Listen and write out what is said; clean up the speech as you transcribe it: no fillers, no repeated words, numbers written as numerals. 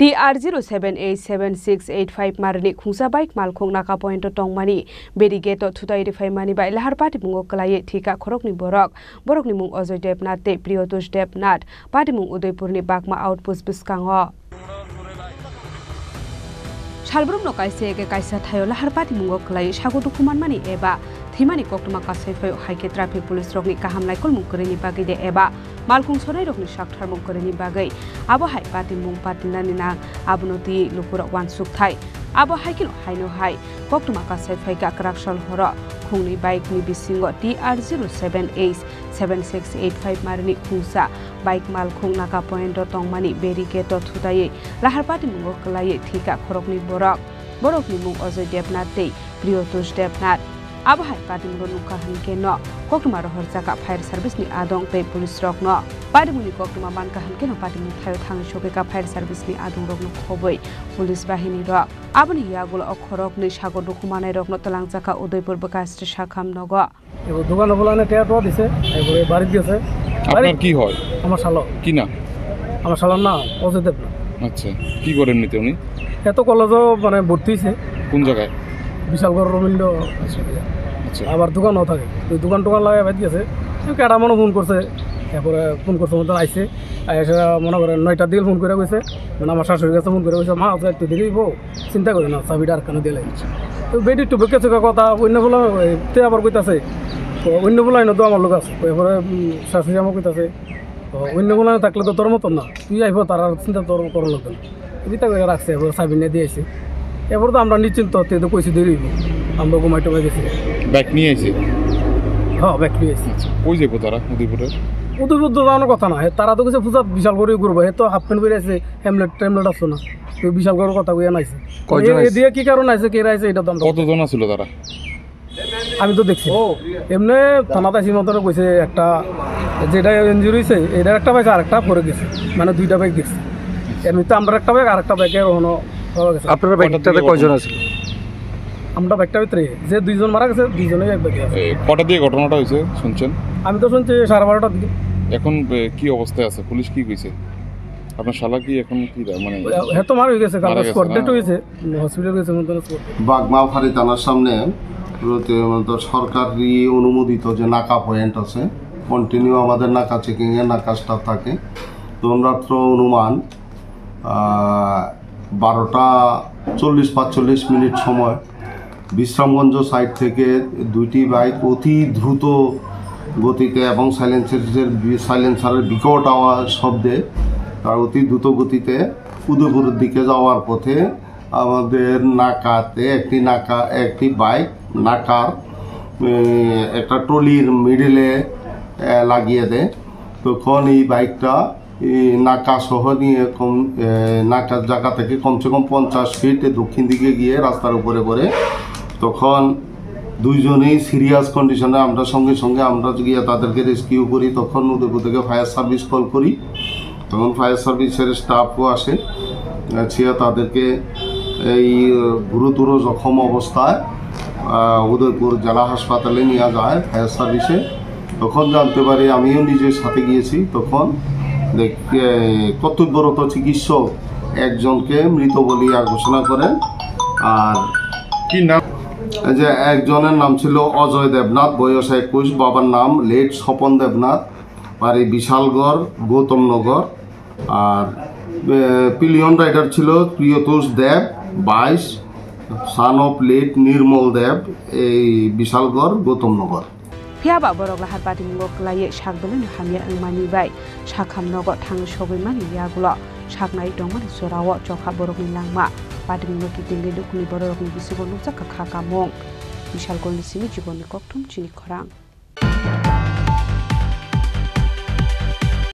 TR078768 marni khungsa bike malkhong naka point tongmani berigate thutai rifai mani bai lahar party mungo klai thika khorokni borokni mung Ajoy Devnath te Priyotosh Devnath party mung Udaipurni Bakma outpost biskango Shalbrum no kaisa thayo lahar party mungo klai sagotu kuman mani eba thimani koktuma kasai phai haike traffic police rokni kahamlai kolmung koreni bagai de eba malkhung sonai rokni sakthar mung koreni bagai abo hai party mung patinani na abunoti lukura wansuk thai abo haikino haino hai koktuma kasai phai ka krakshal horo khungni bike ni bisingo TR078768 marni khungsa bike malkhung naka point tongmani berigate thudai lahar party mungo klai thika khorokni borokni mung Ajoy Devnath te Priyotosh Devnath abo hai party mungo nuka hankeno koktuma rohor jaka fire service ni adong te police rokno party muni koktuma manka hankeno party mung thayo thang shoke ka fire service ni adong rokno khoboi police bahini rok aboni yagulo okhorok ni sago dokumanai rokno talang jaka Udaipur Bakaste Shakham nogo এবার দোকানে বলানে টেয়াটো দিছে এবারে বাড়ি দিয়েছে আপনার কি হয় আমার শালো কি না আমার শালোর না অজয় দেবনাথ আচ্ছা কি করেন নিতে উনি এত কলেজও মানে ভর্তি হয়েছে কোন জায়গায় বিশালগড় রবীন্দ্র আচ্ছা আবার দোকানও থাকে ওই দোকান লাগাই বাদ দিয়েছে কেটা মনে ফোন করছে এরপরে ফোন করছে মতো আইসে এসে মনে করেন 9টার দিকে ফোন করে গেছে মানে আমার শাশুড়ির কাছে ফোন করে গেছে মা একটু দিলেই বউ চিন্তা করি না চাবিটা আর কেন দিলে তো বেডি একটু বেঁকে চোখা কথা অন্য বলে তে আবার কইতাছে অন্য বলাই না তো আমার লোক আছে এরপরে শাশুড়ি আমার কইতাছে অন্য বলাই থাকলে তো তোর মতন না তুই আইব তার চিন্তা তোর করার লোক না চিন্তা করে রাখছে এবার চাবি নিয়ে দিয়ে আসছে এবার তো আমরা নিশ্চিন্ত তো কইছি দেরি আমরা ঘুমাই টুমাই গেছি ব্যাগ নিয়ে এসে হ্যাঁ ব্যাগ নিয়ে এসেছি কই যাবো তারা উদয়পুরের উদয়পুর তো যাওয়ানোর কথা না তারা তো কিছু পূজা বিশাল করে ঘুরবো হে তো হাফ প্যান্ট বেরিয়ে আছে হেমলেট আসছো না তো বিশাল করে কথা কইয়া নাইছে দিয়ে কি কারণ আছে কে রাইছে এটা তো কতজন ছিল তারা আমি তো দেখছি এমনি থানাতে আসি মতন কইছে একটা যেটা ইঞ্জুরি হয়েছে এটার একটা বাইক আরেকটা পরে গেছে মানে 2টা বাইক গেছে এমনিতে আমরা একটা বাইক আরেকটা বাইকের ওখানে পাওয়া গেছে আপনার বাইকটাতে কয়জন আছে আমরা বাইকটা ভিতরে যে 2জন মারা গেছে 2জনেই এক বাইকে আছে কটা দিয়ে ঘটনাটা হয়েছে শুনছেন আমি তো শুনছি 12:30টার দিকে এখন কি অবস্থায় আছে পুলিশ কি কইছে আপনার শালা কি এখন কি মানে হেতো মারা হয়ে গেছে কারণ স্পট ডেট হয়েছে হসপিটাল গেছে মতন বাগমা ফাঁড়ি থানার সামনে সরকারি অনুমোদিত যে নাকা পয়েন্ট আছে কন্টিনিউ আমাদের নাকা চেকিংয়ের নাকা স্টাফ থাকে রাত্র অনুমান 12:40-45 সময় বিশ্রামগঞ্জ সাইড থেকে 2টি বাইক অতি দ্রুত গতিতে এবং সাইলেন্সারের বিকট আওয়াজ শব্দে তার অতি দ্রুত গতিতে উদয়পুরের দিকে যাওয়ার পথে আমাদের নাকাতে একটি বাইক নাকার একটা ট্রলির মিডলে লাগিয়ে দেয় তখন এই বাইকটা নাকা সহ নিয়ে নাকার জায়গা থেকে কমসে কম 50 ফিট দক্ষিণ দিকে গিয়ে রাস্তার উপরে পড়ে তখন 2জনেই সিরিয়াস কন্ডিশনে আমরা সঙ্গে আমরা গিয়ে তাদেরকে রেস্কিউ করি তখন উদয়পুর থেকে ফায়ার সার্ভিস কল করি তখন ফায়ার সার্ভিসের স্টাফও আসে তাদেরকে এই গুরুতর জখম অবস্থায় উদয়পুর জেলা হাসপাতালে নিয়ে যায় ফায়ার সার্ভিসে তখন জানতে পারি আমিও নিজের সাথে গিয়েছি তখন কর্তব্যরত চিকিৎসক একজনকে মৃত বলিয়া ঘোষণা করেন আর কি নাম যে একজনের নাম ছিল অজয় দেবনাথ বয়স 21 বাবার নাম লেট স্বপন দেবনাথ বাড়ি বিশালগড় গৌতমনগর আর পিলিয়ন রাইডার ছিল প্রিয়তোষ দেব 22 সান অফ লেট নির্মল দেব এই Bishalgarh গৌতমনগর Fiaba borok lahar party mungo klai sakdolin hamia angmani bai sakham nogo thang sobai mani yagulo saknai dongmani sorawo chokha borok ni langma party mungo kitinge dukuni borok ni bisigo nukjak kha kamong Bishal Kolni simi jibonni kokthum chini khorang